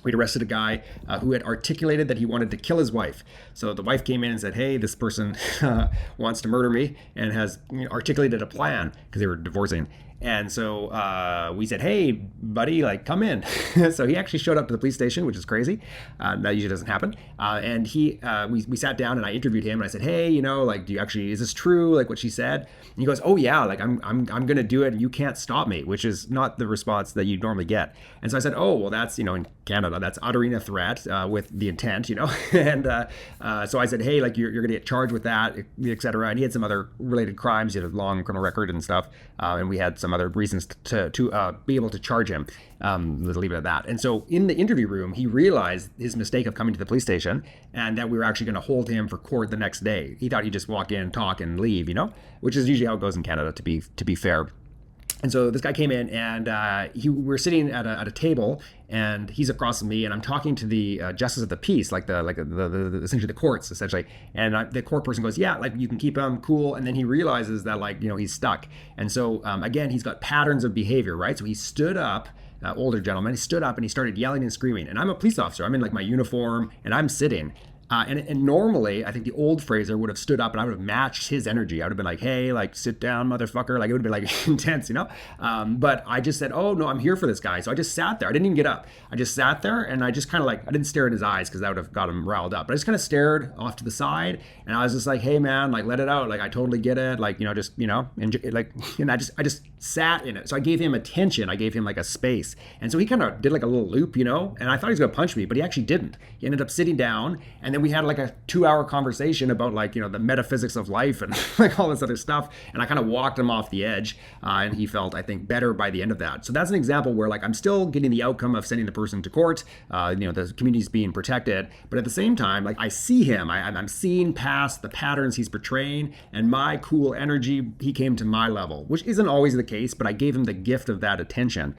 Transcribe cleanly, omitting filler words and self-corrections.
We'd arrested a guy who had articulated that he wanted to kill his wife. So the wife came in and said, hey, this person wants to murder me, and has articulated a plan because they were divorcing. And so we said, hey, buddy, like, come in. So he actually showed up to the police station, which is crazy. That usually doesn't happen. And we sat down and I interviewed him and I said, hey, like, do you actually, is this true? Like what she said? And he goes, oh yeah, like I'm going to do it and you can't stop me, which is not the response that you normally get. And so I said, oh, well, that's, in Canada, that's uttering a threat with the intent, and so I said, hey, like, you're going to get charged with that, et cetera. And he had some other related crimes. He had a long criminal record and stuff. And we had some other reasons to be able to charge him. Let's leave it at that. And so in the interview room, he realized his mistake of coming to the police station and that we were actually going to hold him for court the next day. He thought he'd just walk in, talk, and leave, which is usually how it goes in Canada, to be fair. And so this guy came in and we were sitting at a table, and he's across from me, and I'm talking to the justice of the peace, like the essentially the courts essentially. And the court person goes, yeah, like, you can keep him cool. And then he realizes that, like, he's stuck. And so again, he's got patterns of behavior, right? So he stood up. Older gentleman, he stood up and he started yelling and screaming. And I'm a police officer. I'm in like my uniform and I'm sitting. And normally, I think the old Fraser would have stood up and I would have matched his energy. I would have been like, hey, like, sit down, motherfucker. Like, it would have been like intense, But I just said, oh, no, I'm here for this guy. So I just sat there. I didn't even get up. I just sat there and I just kind of like, I didn't stare at his eyes because that would have got him riled up. But I just kind of stared off to the side and I was just like, hey, man, like, let it out. Like, I totally get it. Like, just, enjoy, like, and I just sat in it. So I gave him attention. I gave him like a space. And so he kind of did like a little loop, and I thought he was going to punch me, but he actually didn't. He ended up sitting down, and then we had like a 2-hour conversation about, like, the metaphysics of life and like all this other stuff. And I kind of walked him off the edge, and he felt, I think, better by the end of that. So that's an example where, like, I'm still getting the outcome of sending the person to court, the community's being protected, but at the same time, like, I see him, I'm seeing past the patterns he's portraying, and my cool energy, he came to my level, which isn't always the case, but I gave him the gift of that attention.